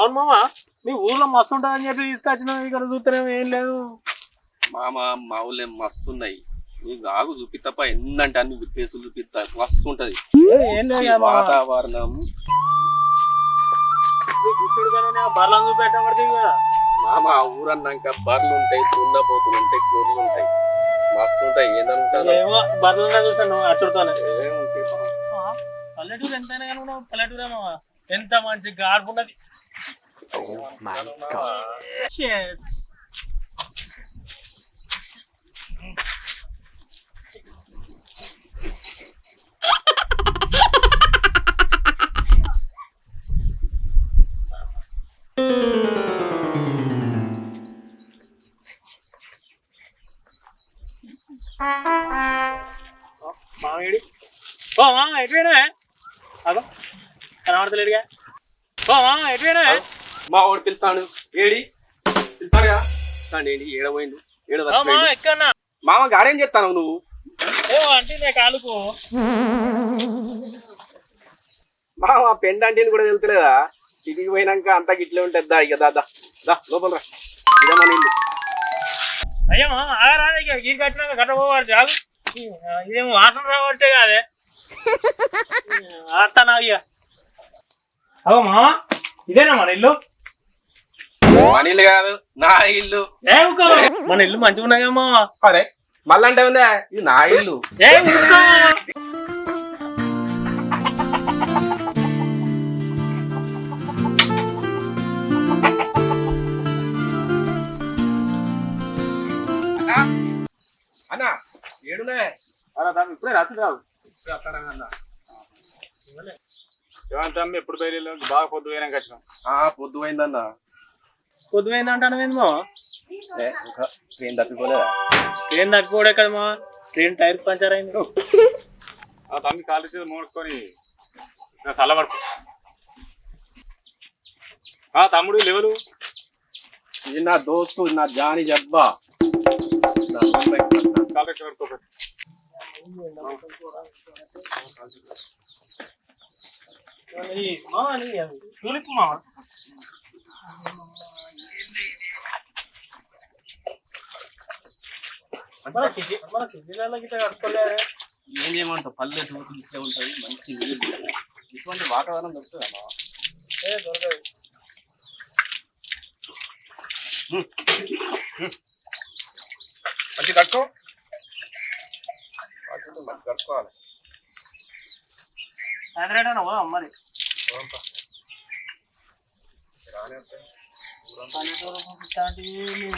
అవును మామ నీ ఊర్లో మస్తు ఉంటుందని చెప్పి తీసుకొచ్చినావు ఇక్కడ చూస్తేనేమో ఏం లేదు మామ మా ఊళ్ళో మస్తున్నాయి నీకు ఆగు చూపిస్తప్ప ఎన్నంటే అన్ని ప్లేసులు చూపిస్తా మస్తు ఉంటది ఏం లేదు వాతావరణం బర్లను చూపెట్టబడితే కదా మామ ఊరన్నాక బర్రెలు ఉంటాయి దున్నపోతులు ఉంటాయి గొర్రెలు ఉంటాయి మస్తు ఉంటాయి ఏంటంటారు ఏమో బర్రెలు చూస్తాను అచ్చుడుతోనే ఏముంటాయి పల్లెటూరు ఎంతైనా కానీ ఉన్నావు పల్లెటూరు ఏమో ఎంత మంచి గాడుపున్నది మామిడి ఓ మా ఎటువైనా అదో కనబడతలేడుగా ఓ మా ఎటువైనా మా వాడు పిలుస్తాడు ఏడి పిలుస్తాడుగా ఏంటి ఏడపోయిండు ఎక్కడన్నా మామ గాడేం చెప్తాను నువ్వు ఏమో అంటే నే కాలుకు మామ పెండ్ అంటే కూడా తెలుతలేదా సిటీకి పోయినాక అంతా గిట్లే ఉంటుంది దా ఇక దా లోపల రా ఇదే మన ఇల్లు అయ్యమ్మా ఆగరాదే ఇక గీరికి వచ్చినాక గట్ట పోవాలి చాలు ఇదేమో వాసన రాబట్టే కాదే ఆడతానా ఇక అవో మామ ఇదేనా మన ఇల్లు మన ఇల్లు కాదు నా ఇల్లు మన ఇల్లు మంచిగా ఉన్నాయమ్మా అరే మళ్ళీ అంటే ఉందా ఇది నా ఇల్లు అన్నా ఏడునే ఇప్పుడే రాత్రి రావు ఏమంటాం ఎప్పుడు బయలు బాగా పొద్దు పోయినాక వచ్చినాం పొద్దు పోయిందన్నా పొద్దుపోయింది అంటాను ట్రైన్ తప్పిపోలేదా ట్రైన్ తప్పిపోడే కదమ్మా ట్రైన్ టైర్ పంచర్ అయింది తమ్మి కాలు చేసి మోడుకొని చల్లబడుకో తమ్ముడు లెవెలు ఇది నా దోస్తు నా జాని జబ్బా కాలు పడుకో చూలిపు మామ మన సిటీలలో గిట్ట కట్టుకోలేదు ఏం చేయమంటావు పల్లె చూపు ఇట్లే ఉంటుంది మంచి నీళ్ళు ఇటువంటి వాతావరణం దొరుకుతుందా దొరకదు మంచి కట్టుకో మంచి కట్టుకోవాలి మరి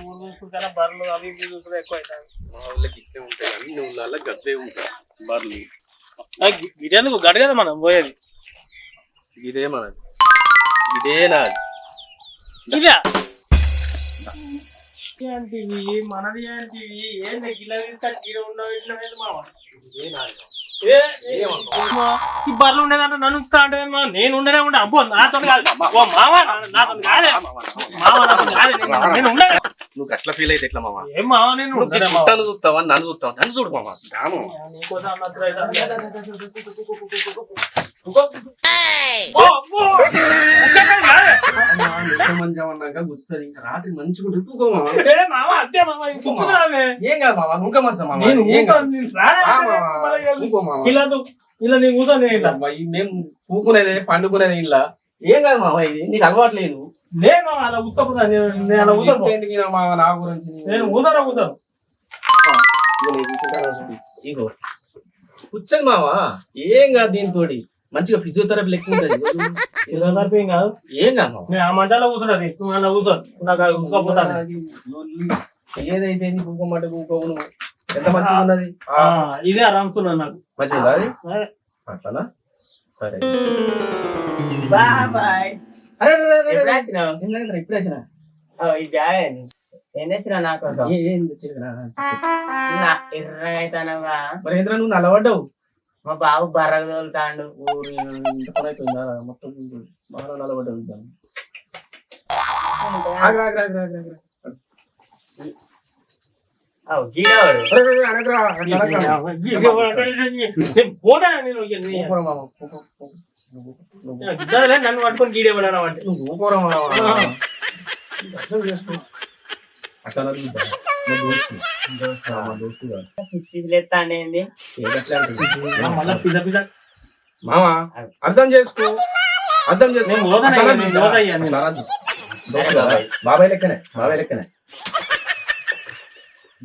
ఊరు చూసుకుంటా బర్రెలు అవి ఇవి చూసుకుంటే ఎక్కువ అవుతాయి మా ఊళ్ళకి ఇట్లే ఉంటాయి అన్ని ఊళ్ళల్లో గద్దే ఉంటాయి బర్రెలు ఇదేందుకు గడ కదా మనం పోయేది ఇదే మనది ఇదే నాది ఇదే ఏంటివి మనది ఏంటివి ఏంటి గిల్ల తీసుకొచ్చి ఉండవు ఇట్లా మామ ఇదే నాది ఈ బర్రెలు ఉండేదంటే నన్ను ఉంచుతా అంటే నేను ఉండనే ఉండే అబ్బో నాతో కాదు ఓ మామ నాతో కాదే మామ నాతో కాదు నేను ఉండే నువ్వు అట్లా ఫీల్ అయితే ఎట్లా మామ ఏం మామ నేను చుట్టాలు చూస్తావా నన్ను చూస్తావా నన్ను చూడు మామ దాను మంచమన్నాక గుర్తుంది ఇంకా రాత్రి మంచిగా ఉంటుంది అంతే మామ ఏం కాదు మామ నువ్వు మంచం మామ ఇలా నేను కూర్చొని మేము పూకునేది పండుకునేది ఇలా ఏం కాదు మామ ఇది నీకు అలవాట్లేదు నేను అలా ఉత్తపోతాను నేను అలా కూర్చోను మామ నా గురించి నేను కూర్చోను ఇగో కూర్చొని మామ ఏం కాదు దీంతో మంచిగా ఫిజియోథెరపీ లెక్క ఉంటుంది ఫిజియోథెరపీ ఏం కాదు ఏం కాదు నేను ఆ మంచాలో కూర్చున్నది నువ్వు అలా కూర్చోను నాకు కూర్చోపోతాను ఏదైతే కూకోమంటే కూకోవు నువ్వు ఎంత మంచిగా ఉన్నది ఇదే ఆరాంసున్నా నాకు మంచిగా అది అట్లా సరే ఇప్పుడు వచ్చిన ఏం తెచ్చినా నా కోసం ఏం తెచ్చినా ఎర్రగైతానవా మరి ఏంద్రా నువ్వు నల్లబడ్డావు మా బాబు బర్రకు తోలుతాండు మొత్తం బాగా నల్లబడ్డావు పోతా నేను ఇద్దరులే నన్ను పట్టుకొని గీడేవాడు అంటే నువ్వు ఊకోరా మామ. అర్థం చేసుకో. అట్లా అనొద్దు బిడ్డ. మా దోస్తు. మా దోస్తు కాదు. పిచ్చిలేస్తాండి ఏంది ఏదట్లా అంటుంది. మళ్ళీ పిజ్జా పిజ్జా మామ అర్థం చేసుకో. అర్థం చేసుకో. నేను ఓదనయ్యా, నేను ఓదయ్యా, నేను. అనొద్దు. దోస్తు కాదు. బాబాయ్ లెక్కనే, బాబాయ్ లెక్కనే.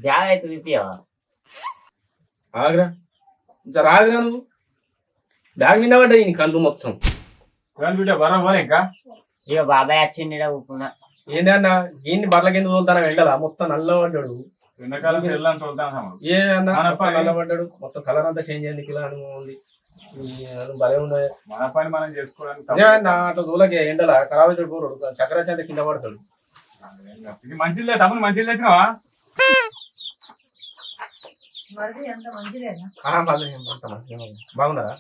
జాగ్ అయితే విప్పియావా ఆగ్రా ఇంకా రాదురా నువ్వు. బ్యాగ్ నిండా పడ్డాయి నీ కళ్ళు మొత్తం. బిడ్డ బర్ర పోలే ఇంకా ఇక బాబాయ్ వచ్చింది ఊపుకున్నా ఏందన్నా ఈయన్ని బర్లకి ఎందుకు తోలుతానా వెళ్ళాలా మొత్తం నల్ల పడ్డాడు. ఎండాకాలం సెల్లని చూద్దాం. ఏ అన్న మన మొత్తం పని. నల్ల పడ్డాడు. మొత్తం కలర్ అంతా చేంజ్ అయింది. కిలా ఉంది భలే ఉన్నది. మన పని మనం చేసుకోవడానికి అదే అన్న అట్లా దూలకి ఎండల ఖరాబ్ అవుతాడు పోరాడు. చక్కెర చేత కింద పడతాడు. ఇది మంచిలే తమ్ముడు మంచిలు తెచ్చినావా మళ్ళీ అంత మంచిగా ఉంది. బాగున్నారా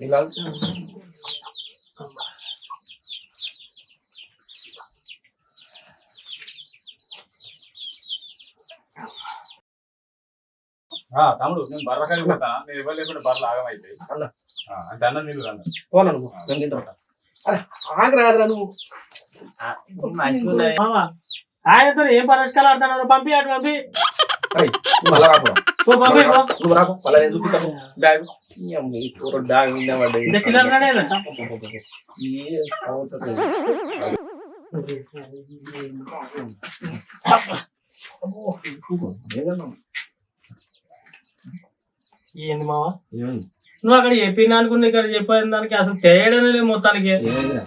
ఇలా తమ్ముడు నేను బర్ర కలిగి పోతానా నేను ఇవ్వ లేకుండా బర్రలు ఆగమైతాయి అన్న. అంటే అన్నం నీళ్ళు అన్న పోనా నువ్వు నేను తింటా. అరే ఆగరాదురా నువ్వు. మంచిగా ఉన్నది మామ, ఆయనతో ఏం పరిష్కారం ఆడుతున్నారు? పంపి అటు పంపి. అరే నువ్వు మళ్ళా రాకు. పో, పంపి పో. నువ్వు రాకు మళ్ళీ నేను చూపిస్తాను బ్యాగ్. బ్యాగ్ నిండా పడ్డాయి. ఇంత చిల్లర రానేదంట. ఏ అవుతుంది. ఏంది మామ, ఏమైంది నువ్వు అక్కడ చెప్పిన అనుకున్న ఇక్కడ చెప్పిన దానికి అసలు తేడానే లేదు మొత్తానికి. ఏమైందిరా?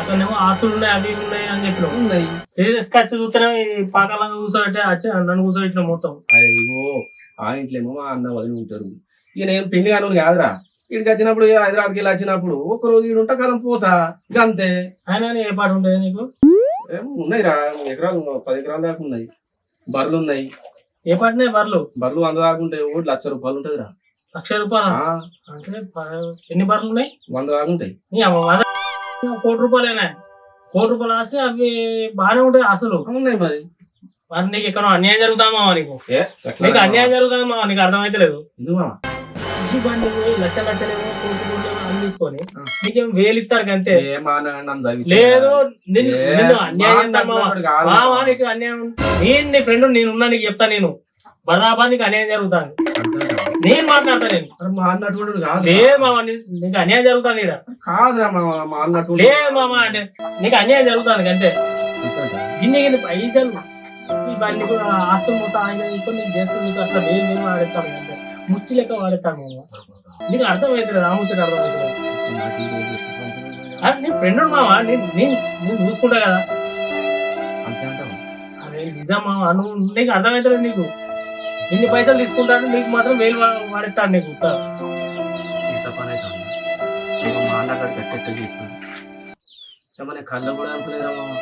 అక్కడనేమో ఆస్తులు ఉన్నాయి, అవి ఉన్నాయి అని చెప్పినావు. ఉన్నాయి. తీసుకొచ్చి చూస్తేనే ఈ పాకాలంగా కూర్చోబెట్టే వచ్చి నన్ను కూర్చోబెట్టిన మొత్తం. అయ్యో ఆ ఇంట్లేమో మా అన్న వదిలి ఉంటారు. ఇక నేను పెళ్లి కాను కాదురా. ఇక్కడికి వచ్చినప్పుడు హైదరాబాద్కి వెళ్ళి వచ్చినప్పుడు ఒక రోజు ఈడు ఉంటా కదా పోతా ఇక అంతే. ఆయన ఏ పాట ఉంటాయి నీకు? ఉన్నాయిరా 10 ఎకరాల దాకా ఉన్నాయి. బర్రెలు ఉన్నాయి. ఏ పాటనే బర్లు? బర్రెలు 100 దాకా ఉంటాయి. ఒకటి 1,00,000 రూపాయలు ఉంటదిరా. 1,00,000 రూపాయలు అంటే ఎన్ని బర్లు ఉన్నాయి? 100 దాకా ఉంటాయి. నీ అమ్మ 1,00,000 రూపాయలేనా? 1,00,000 రూపాయలు వస్తే అవి బాగానే ఉంటాయి అసలు. ఉన్నాయి మరి. మరి నీకు ఎక్కడ అన్యాయం జరుగుతామా నీకు? ఏ నీకు అన్యాయం జరుగుతామా నీకు అర్థమైతే లేదు. ఎందుకు మామ? ఈ బండి లక్షలేమో 1,00,00,000 అని తీసుకొని నీకేం 1,000 ఇస్తారు అంతే. లేదు నిన్ను అన్యాయం చేస్తాను మామ. నీకు అన్యాయం, నేను నీ ఫ్రెండ్ నేనున్నా, నీకు చెప్తా. నేను బరాబర్ నీకు అన్యాయం జరుగుతాను. నేను మాట్లాడతా. నేను మా అన్నట్టు కాదు. లేదు మామ, నీకు అన్యాయం జరుగుతాను ఇక్కడ. కాదురా మా అన్నట్టు లేదు మామ, అంటే నీకు అన్యాయం జరుగుతాను అంతే. గిన్నె పైసలు ఈ బండి కూడా ఆస్తులు మొత్తం ఆయన తీసుకొని నీకు చేస్తూ నీకు అట్లా వేలు వాడేస్తాను అంతే. ముష్టి లెక్క వాడేస్తాను మామ. నీకు అర్థమవుతుంది, రాముచ్చట అర్థమవుతుంది. నీ ఫ్రెండ్ మామ, నేను చూసుకుంటా కదా. అరే నిజం మామ, నువ్వు నీకు అర్థమవుతుంది. నీకు ఇన్ని పైసలు తీసుకుంటాడు, నీకు మాత్రం వేలు వాడేస్తాడు. నీకు ఎంత పని అవుతుంది. మా అన్నగారు కట్టేట్టు చెప్తాను. మన కళ్ళు కూడా అనుకునేదా మామ.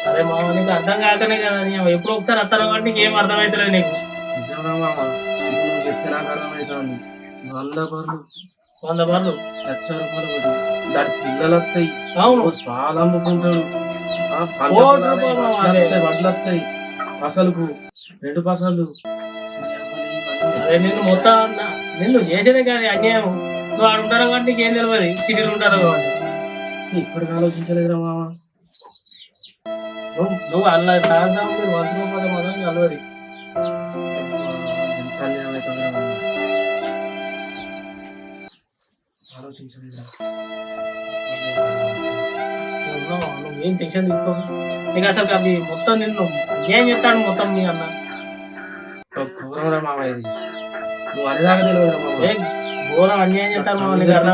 అరే మామ, నీకు అర్థం కాకనే కదా. ఎప్పుడో ఒకసారి వస్తాను కాబట్టి నీకు ఏం అర్థమవుతలేదు. నీకు నిజంగా మామ ఇప్పుడు నువ్వు చెప్తే నాకు అర్థమవుతుంది. 100 బర్రెలు 100 బర్లు 1,00,000 రూపాయలు పడి దాని పిల్లలు వస్తాయి. అవును, పాలు అమ్ముకుంటాడు. వడ్లు వస్తాయి. పసలుకు 2 పసలు. అరే నిన్ను మొత్తం నిన్ను చేసేదే కానీ అన్యాయం. నువ్వు ఆడు ఉంటారు కాబట్టి నీకు ఏం తెలియదు. సిటీలు ఉంటారు కాబట్టి ఇప్పటికి ఆలోచించలేదురా మామ. నువ్వు అలా సాయంత్రం మీరు వంచుకోకపోతే మాత్రం కలవది. ఎంత అన్యాయం అవుతుందిరా మామ. ఆలోచించలేదురా. నువ్వేం టెన్షన్ తీసుకో. నీకు అసలు అవి మొత్తం నిన్ను అన్యాయం చేస్తాడు మొత్తం మీ అన్న. ఘోరంరా మామ ఇది. నువ్వు అనేదాకా తెలియదురా మామ. ఏం ఘోరం అన్యాయం చేస్తాను మామ. నీకు అర్థం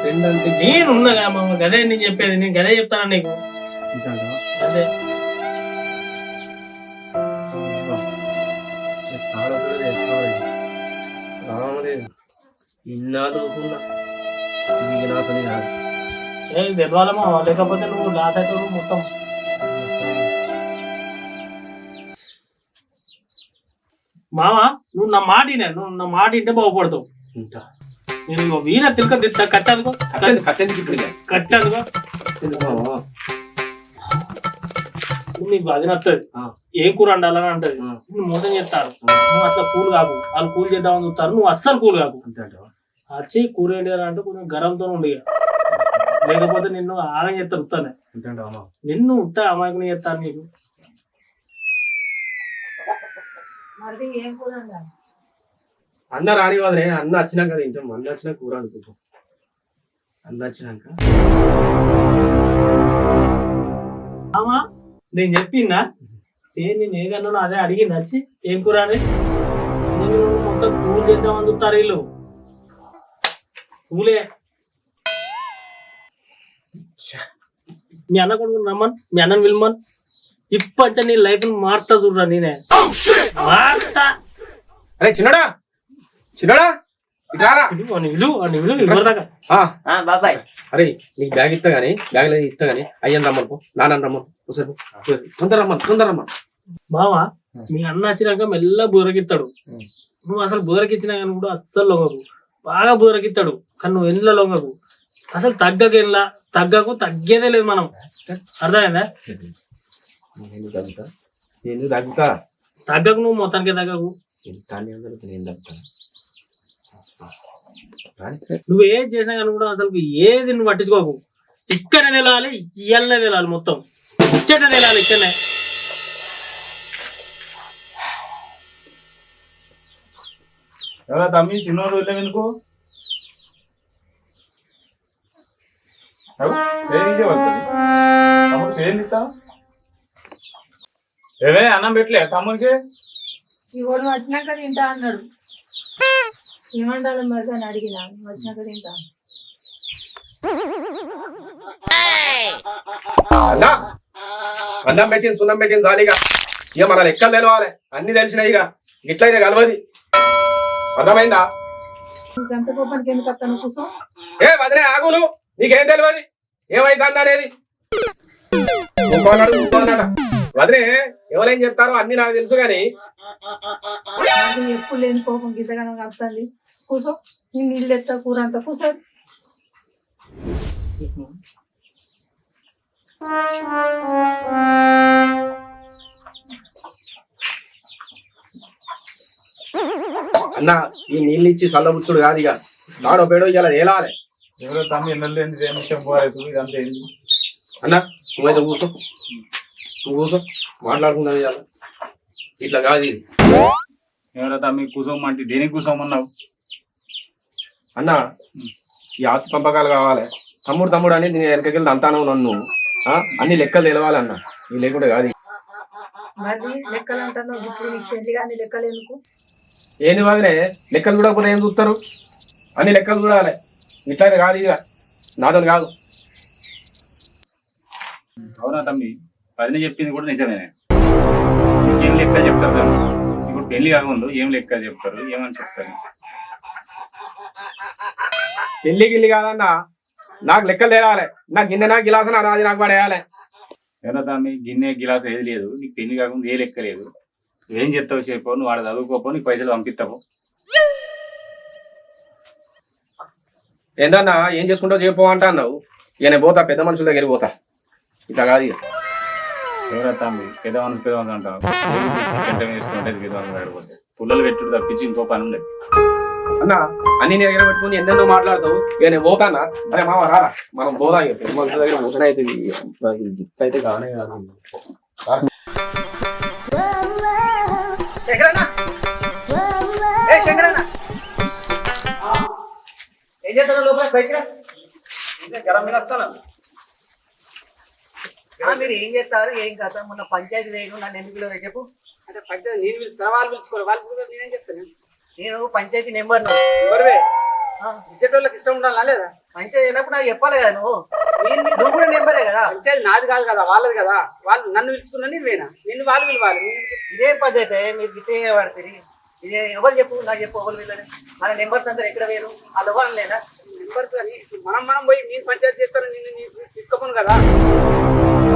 ఏంటంటే నేను ఉన్నగా మామ. గదే నేను చెప్పేది. నేను గదే చెప్తాను నీకు. అదే రామలేదు ఇన్నాదుకున్నా ఇది నాతోనే కాదు. ఏ తెలవాలి మామ, లేకపోతే నువ్వు లాస్ అవుతావు మొత్తం. మామ నువ్వు నా మాట ఇంటే బాగుపడతావు. ఉంటా నేను వీర తిలక కట్టనుకో కట్టెందుకు ఇప్పుడు కట్టనుకో ఎందుకు మామ? నీకు అది నచ్చదు. ఏం కూర వండాలని అంటది. నువ్వు మోసం చేస్తారు, నువ్వు అట్లా కూల్ కాకు, వాళ్ళు కూల్ చేద్దామని చూస్తారు, నువ్వు అస్సలు కూల్ కాకు. వచ్చి కూర ఏంటి అంటే కొంచెం గరంతో ఉండి, లేకపోతే నిన్ను ఆగం చేస్తారు. ఉత్తానే నిన్ను ఉత్త అమాయకుని చేస్తారు నీకు. అన్న రాని వదనే, అన్న వచ్చినాక తింటాం. అన్న వచ్చినాక కూర అనుకుంటాం. అన్న వచ్చినాక నేను చెప్పిందా సేమ్ నేను ఏదన్నా అదే అడిగింది. వచ్చి ఏం కూర అని మొత్తం కూల్ చేద్దామని చూస్తారు వీళ్ళు. కూలే మీ అన్న కొడుకుని రమ్మన్, మీ అన్నని విలుమన్. ఇప్పటి నీ లైఫ్ మారుతా చూడరా, నేనే మారుతా. అరే చిన్నడా చిన్నడా ఇటారా ఇవ్వదాకా. బాబాయ్ అరే నీకు బ్యాగ్ ఇస్తా గానీ, బ్యాగ్ లేదు ఇస్తా గానీ అయ్యని రమ్మను, నాన్న రమ్మను, తొందర రమ్మను. బావా మీ అన్న వచ్చినాక మెల్ల బుదరకిస్తాడు. నువ్వు అసలు బుదరకిచ్చినా కానీ కూడా అస్సలు లొంగకు, బాగా బుదరకిస్తాడు. కానీ నువ్వు ఎందులో లొంగకు, అసలు తగ్గకెళ్ళా తగ్గకు, తగ్గేదే లేదు. మనం అర్థమైందా? నేను తగ్గుతా, తగ్గకు, నువ్వు మొత్తానికి తగ్గకు. నువ్వు ఏది చేసినా కానీ కూడా అసలు ఏది నువ్వు పట్టించుకోకు. ఇక్కడనే తెలాలి, ఇయ్యాలనే తెలాలి, మొత్తం ఇచ్చట తెలాలి. ఇక్కడనే ఎవరా తమ్మి చిన్నోడు వెళ్ళాం ఎందుకు? తమ్ముడు చేయండిస్తా. ఏవే అన్నం పెట్టలే తమ్ముడికి? ఇవాడు వచ్చినాక తింటా అన్నాడు. ఏమంటారు మరి అని అడిగినా, వచ్చినాక తింటా. అన్నం పెట్టింది, సున్నం పెట్టింది చాలిగా. ఇక మన లెక్కలు తెలవాలి, అన్ని తెలిసినాయి. ఇక ఇట్లయితే కలవది. అర్థమైందా? గంట కోపానికి ఎందుకు వస్తాను కూర్చో. ఏ వదిలే ఆగులు, నీకేం తెలియదు ఏమైంది అనేది. ఇంకోనాడు వదిలే ఎవరేం చెప్తారో అన్ని నాకు తెలుసు గాని ఎప్పుడు లేని కోపం గిసగానే వస్తుంది. కూర్చో, నేను నీళ్ళు ఎత్తా, కూర అంతా కూర్చో. అన్న ఈ నీళ్ళు ఇచ్చి చల్లబుచ్చుడు కాదు. ఇక నాడో పేడో ఇలా తేలాలి. ఎవరో తమ్మి ఎన్నెల్లేంది విషయం పోలేదు. ఇదంతా ఏంది అన్న? నువ్వైతే కూర్చో, నువ్వు కూర్చో, మాట్లాడుకుందాం. ఇవాళ ఇట్లా కాదు ఇది. ఎవరో తమ్మి కూసోమంటే దేనికి కూసోమన్నావు? అన్న ఈ ఆస్తి పంపకాలు కావాలి. తమ్ముడు అని నేను వెనకకెళ్ళి అంతాను నన్ను. అన్ని లెక్కలు తెలవాలి అన్న, ఈ లేకుండా కాదు. మరి లెక్కలు అంటాను ఇప్పుడు నీకు పెళ్లి కానీ లెక్కలు ఎందుకు? ఏంది వదిలే లెక్కలు చూడకపోతే ఏం చూస్తారు? అన్ని లెక్కలు చూడాలి. ఇట్లా కాదు, ఇక నాతో కాదు. అవునా తమ్మి, పదిన చెప్పింది కూడా నిజమే. ఏం లెక్కలు చెప్తారు తమ్మి? ఇప్పుడు పెళ్లి కాకుండా ఏం లెక్కలు చెప్తారు, ఏమని చెప్తారు? పెళ్లి గిల్లి కాదన్న, నాకు లెక్కలు తేలాలి. నాకు గిన్నె నా గిలాస నాది నాకు పడేయాలి. ఎవరో తమ్మి గిన్నె గిలాస్ ఏది లేదు, నీకు పెళ్లి కాకుండా ఏ లెక్క లేదు. ఏం చెప్తావు చెప్పు, నువ్వు వాడు చదువుకోపో, నీకు పైసలు పంపిస్తావు. ఏందన్నా ఏం చేసుకుంటావు చెప్పు అంటా అన్నావు. ఇక నేను పోతా, పెద్ద మనుషుల దగ్గర పోతా. ఇట్లా కాదు. ఎవరో తమ్మి పెద్ద మనసు అంటావు. వేసుకుంటే పెద్ద మనసు పడిపోతే పుల్లలు పెట్టుడు తప్పించి ఇంకో పని ఉండదు. అన్న అన్ని నీ దగ్గర పెట్టుకుని ఎన్నెన్నో మాట్లాడతావు. ఇక నేను పోతానా? అరే మామ రారా, మనం పోదా. ఇక పెద్ద మనుషుల దగ్గర పోతానే అవుతుంది. అయితే కానే కాదు. ఏం చేస్తాను లోపల బయట? మీరు ఏం చేస్తారు, ఏం కథ? మొన్న పంచాయతీ వేయను నన్ను ఎందుకు చెప్పు. అంటే పంచాయతీ నేను పిలుస్తా, వాళ్ళు పిలుచుకోరు. వాళ్ళు నేనేం చేస్తాను? నేను పంచాయతీ నెంబర్ ఇచ్చేటోళ్ళకి ఇష్టం ఉండాలా లేదా? పంచాయతీ అయినప్పుడు నాకు చెప్పాలి కదా. నువ్వు కూడా నెంబరే కదా. పంచాయతీ నాది కాదు కదా, వాళ్ళది కదా. వాళ్ళు నన్ను పిలుచుకున్నా, నేను వేనా, నిన్ను వాళ్ళు పిలవాలి. ఇదే పద్ధతి మీరు గిట్టేవాడుతుంది. ఇదే ఎవరు చెప్పు, నాకు చెప్పు ఎవరు వీళ్ళని. మన నెంబర్స్ అందరు ఎక్కడ వేరు, వాళ్ళు ఎవరు లేదా నెంబర్స్ అని మనం పోయి నేను పంచాయతీ చేస్తాను, నిన్ను తీసుకోను కదా.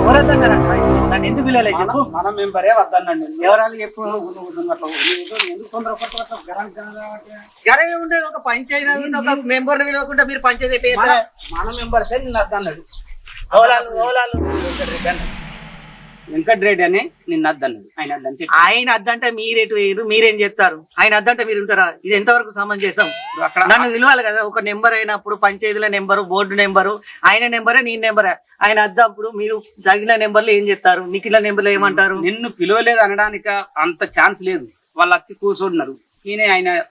ఎవరన్నారంట? నన్ను ఎందుకు పిల్లలే చెప్పు. మనం మెంబరే వద్దనండి. ఎవరాలు చెప్పు. గరవే ఉండే ఒక పంచాయతీ ఒక మెంబర్ పిలవకుండా మీరు పంచాయతీ మన. మెంబర్సే నిన్ను వద్దన్నాడు. ఓలాలు వెంకటరెడ్డి అని నిన్న అద్దన్నాడు. ఆయన అద్దని చెప్పి ఆయన అద్దంటే మీరేటు వేయరు, మీరేం చెప్తారు? ఆయన అద్దంటే మీరు ఉంటారా? ఇది ఎంతవరకు సమంజసం? అక్కడ నన్ను విలువాలి కదా, ఒక నెంబర్ అయినప్పుడు పంచాయతీల నెంబరు, బోర్డు నెంబరు, ఆయన నెంబరే నీ నెంబరే. ఆయన అద్దప్పుడు మీరు తగిన నెంబర్లు ఏం చెప్తారు? నిఖిల నెంబర్లు ఏమంటారు? నిన్ను పిలవలేదు అనడానికి అంత ఛాన్స్ లేదు. వాళ్ళు వచ్చి కూర్చుంటున్నారు. ఈయన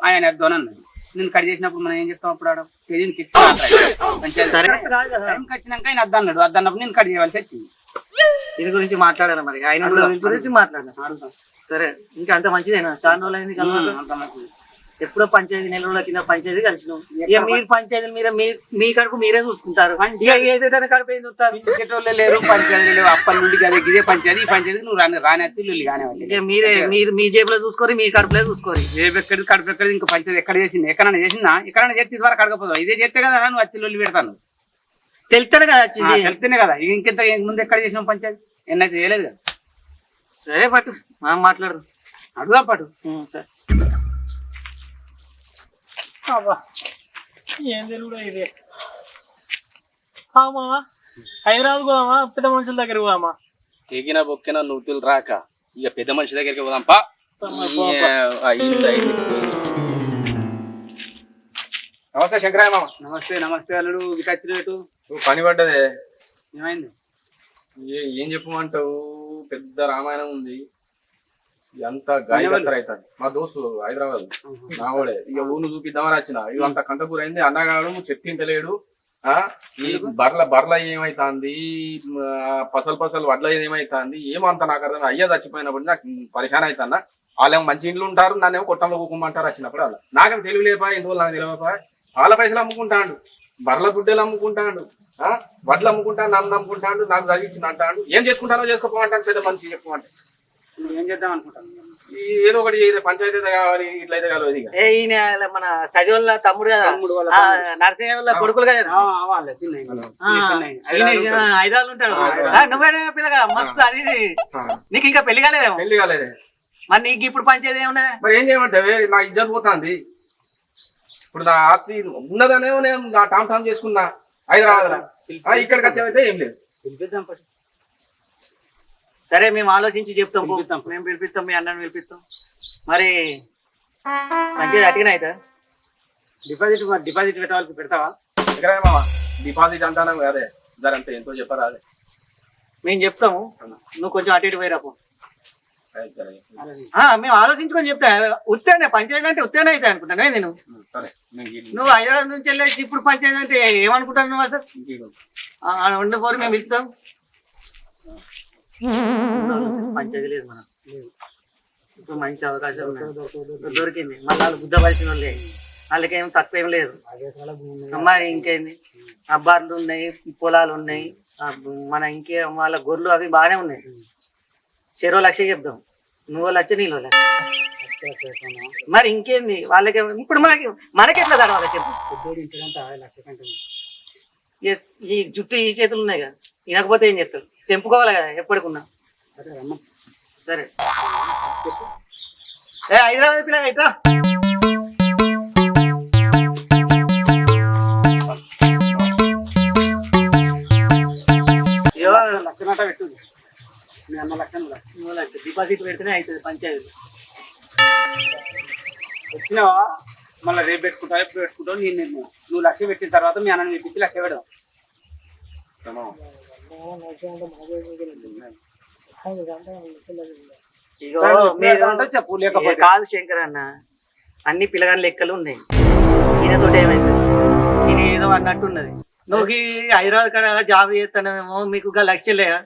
ఆయన అద్దని అన్నాడు. నేను కట్ చేసినప్పుడు మనం ఏం చెప్తాం? అప్పుడు ఆడ పేజీకి సరే కాదు కదా, వచ్చినాక ఆయన అద్దన్నాడు. అద్దన్నప్పుడు నేను కట్ చేయవలసి వచ్చింది. దీని గురించి మాట్లాడాలి మరి, ఆయన గురించి మాట్లాడాలి. సరే, ఇంకా అంత మంచిదేనా? చాలా రోజులు అయింది కదా, ఎప్పుడో పంచాయతీ నెల రోజుల కింద పంచాయతీ కలిసినాం. ఇక మీరు పంచాయతీల మీద మీ కడుపు మీరే చూసుకుంటారు, ఇక ఏదైనా కడుపు ఏం చూస్తారు? చెట్టోళ్ళే లేరు, పంచాయతీ లేవు. అప్పటి నుండి కదా ఇదే పంచాయతీ, ఈ పంచాయతీ నువ్వు రానేత్తి లొల్లి కానివ్వాలి. ఇక మీరు మీ జేబులో చూసుకోరు, మీ కడుపులో చూసుకోరు. ఎక్కడిది కడుపు ఎక్కడిది? ఇంకా పంచాయతీ ఎక్కడ చేసింది? ఎక్కడైనా చేసిందా? ఎక్కడైనా చేస్తే ఇది వరకు అడగపోదాం. ఇదే చేస్తే కదా నువ్వు వచ్చి లొల్లి పెడతాను. తెలుస్తాను కదా వచ్చింది, తెలిస్తేనే కదా. ఇంకెంత ముందు ఎక్కడ చేసినాం పంచాయతీ? ఎన్నైతే చేయలేదు కదా. సరే పట్టు, మనం మాట్లాడదు. అడుగుదా పట్టు. సరే, ఏం తెలుగుడా ఇదే. మామ హైదరాబాద్ పోదామా? పెద్ద మనుషుల దగ్గర పోదామా? తెగిన బొక్కిన నూతులు రాక ఇక పెద్ద మనిషి దగ్గరికి పోదాంపా. నమస్తే శంకరయ్య మామ. నమస్తే. నమస్తే అల్లుడు. ఇక వచ్చినట్టు నువ్వు పని పడ్డదే. ఏమైంది? ఏం చెప్పమంటావు? పెద్ద రామాయణం ఉంది. ఎంత గాయకత్తర అవుతుంది. మా దోస్తు హైదరాబాద్ నావాడే. ఇక ఊను చూపిద్దామని వచ్చిన. ఇక అంత కంటపూర్ అయింది. అన్నగాడు చెప్పింటలేడు. ఈ బర్ల ఏమైతుంది, పసలు వడ్ల ఏమైతుంది ఏమంత నాకు అర్థం. అయ్యా చచ్చిపోయినప్పుడు నాకు పరిశాన్ అవుతానా. వాళ్ళేమో మంచి ఇండ్లు ఉంటారు, నన్నేమో కొట్టంలో కూకుమంటారు. వచ్చినప్పుడు వాళ్ళు నాకేమో తెలివి లేపా, ఎన్ని రోజులు నాకు తెలియపా. వాళ్ళ పైసలు అమ్ముకుంటాడు, బర్ల గుడ్డలు అమ్ముకుంటాడు, వడ్లు అమ్ముకుంటాడు, నన్ను అమ్ముకుంటాడు, నాకు చదివించింది అంటాడు. ఏం చేసుకుంటానో చేసుకోమంటాను. పెద్ద మనిషి చెప్పుకోమంటే ఏం చేద్దాం అనుకుంటాను. ఏదో ఒకటి పంచాయతీ కావాలి, ఇట్లయితే కావాలి. ఈయన మన సజోళ్ళ తమ్ముడు కదా, నరసింహ వాళ్ళ కొడుకులు కదా, హైదరాబాద్ ఉంటాడు. నువ్వే పిల్లగా మస్తు అది. నీకు ఇంకా పెళ్లి కాలేదేమో? పెళ్లి కాలేదే. మరి నీకు ఇప్పుడు పంచాయతీ ఏమున్నది? మరి ఏం చేయమంటే నా ఇజ్జత్ పోతుంది. ఇప్పుడు నా ఆర్సీ ఉన్నదనేమో నేను నా టామ్ చేసుకున్నా హైదరాబాద్ లో. ఇక్కడికి వచ్చామైతే ఏం లేదు. పిలిపిద్దాం. సరే, మేము ఆలోచించి చెప్తాం. మేము పిలిపిస్తాం, మీ అన్నని పిలిపిస్తాం. మరి మంచిగా అడిగిన అయితే డిపాజిట్ పెట్టాల్సి పెడతావా? డిపాజిట్ అంటాను అదే ధర ఎంతో చెప్పరా? అదే మేము చెప్తాము, నువ్వు కొంచెం అటు ఇటు పోయిరాపు. మేము ఆలోచించుకొని చెప్తా. ఉత్తేనే పంచాయతీ అంటే ఉత్తేనే అయితే అనుకుంటాను నేను. నువ్వు హైదరాబాద్ నుంచి వెళ్ళేసి ఇప్పుడు పంచాయతీ అంటే ఏమనుకుంటాను నువ్వు అసలు? ఉండిపోరు, మేము పిలుస్తాం. పంచాయతీ లేదు మనం, ఇప్పుడు మంచి అవకాశం దొరికింది. మళ్ళీ వాళ్ళు బుద్ధ పరిచిన వాళ్ళే, వాళ్ళకేం తక్కువ ఏం లేదు. మరి ఇంకేంది, అబ్బార్లు ఉన్నాయి, పొలాలు ఉన్నాయి, మన ఇంకే వాళ్ళ గొర్రెలు అవి బాగానే ఉన్నాయి. చెరో 1,00,000 చెప్దాం, నువ్వు 1,00,000 నీళ్ళు 1,00,000. మరి ఇంకేంది వాళ్ళకి? ఇప్పుడు మనకి ఎట్లా తడవాలి చెప్పు? ఈ జుట్టు ఈ చేతులు ఉన్నాయి కదా, వినకపోతే ఏం చెప్తారు? తెంపుకోవాలి కదా ఎప్పటికున్నా. సరే, హైదరాబాద్ పిల్లగా ఇట్లా లక్షణట పెట్టు. మీ అన్న లక్షలు డిపాజిట్ పెడితేనే అవుతుంది పంచాయతీ. వచ్చినావా? మళ్ళీ రేపు పెట్టుకుంటావు, ఎప్పుడు పెట్టుకుంటావు నీ నిర్ణయం. నువ్వు 1,00,000 పెట్టిన తర్వాత మీ అన్నని తెప్పించి 1,00,000 పెడదాం. చెప్పు. లేకపోతే కాదు శంకర్ అన్న, అన్ని పిల్లగాని లెక్కలు ఉన్నాయి. ఈయనతోటి ఏమైంది? ఈయన ఏదో అన్నట్టున్నది. నువ్వు హైదరాబాద్ కాడ జాబ్ చేస్తానేమో, మీకు 1,00,000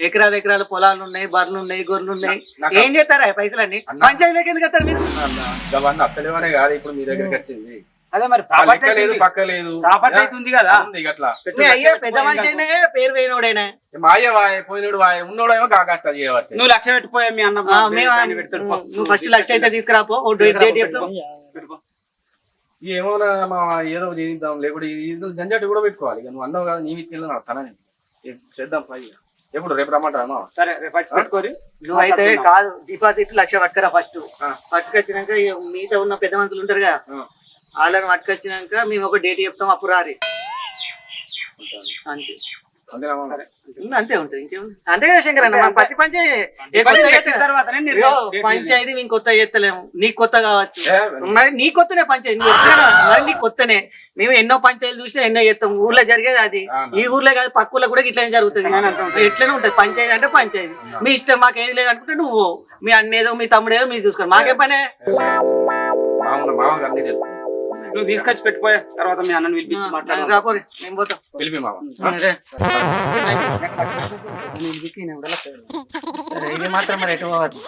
ఎకరాల పొలాలు ఉన్నాయి, బర్రెలు ఉన్నాయి, గొర్రెలు ఉన్నాయి. ఏం చేస్తారా పైసలన్నీ? పంచాయతీలోకి ఎందుకు వస్తారు మీరు? అత్తలేవనే కాదు, ఇప్పుడు మీ దగ్గరికి వచ్చింది. అదే మరి లేదు, పక్క లేదు, ప్రాపర్టీ అయితే ఉంది కదా. అట్లా అయ్యా పెద్ద మనిషి పేరు పోయినోడైనా, మా అయ్య పోయినోడు ఉన్నోడేమో కాకట్ట చేయవచ్చు. నువ్వు 1,00,000 పెట్టిపోయా మీ అన్న. నువ్వు ఫస్ట్ 1,00,000 అయితే తీసుకురాపో. ఏమోనా మా ఏదో చేద్దాం, లేకపోతే జంజాటి కూడా పెట్టుకోవాలి. ఇక నువ్వు అన్నావు కదా, నీ విత్తిలో నా తనని చేద్దాం. పై ఎప్పుడు రేపు రమ్మంటాను. సరే, రేపు పెట్టుకోరి. నువ్వు అయితే కాదు, డిపాజిట్ 1,00,000 పట్టుకరా. ఫస్ట్ పట్టుకొచ్చినాక మిగతా ఉన్న పెద్ద మనుషులు ఉంటారు కదా, వాళ్ళని పట్టుకొచ్చినాక మేము ఒక డేట్ చెప్తాం, అప్పుడు రారి అంతే. అంతేనా మామ? అంతే ఉంటుంది ఇంకేముంది అంతే కదా శంకర్ అన్న మన ప్రతి పంచాయతీ తర్వాతనే పంచాయతీ మేము కొత్త చేస్తలేము నీకు కొత్త కావచ్చు ఏ, మరి నీ కొత్తనే పంచాయతీ నువ్వు ఎట్లా మరి నీ కొత్తనే మేము ఎన్నో పంచాయతీలు చూసినా ఎన్నో చేస్తాం ఊర్లో జరిగేది అది ఈ ఊర్లో కాదు పక్క ఊర్లో కూడా ఇట్లనే జరుగుతుంది ఎట్లనే ఉంటది పంచాయతీ అంటే పంచాయతీ మీ ఇష్టం మాకు ఏది లేదనుకుంటే నువ్వు మీ అన్నేదో మీ తమ్ముడేదో మీరు చూసుకోండి మాకే పనే మామకి అన్ని తెలుసు. నువ్వు తీసుకొచ్చి పెట్టిపోయా తర్వాత మీ అన్నని పిలిపించి మాట్లాడు రాపోరే మేము పోతాం పిలిపి మామ. సరే, ఇది మాత్రం మరి ఎటు పోవద్దు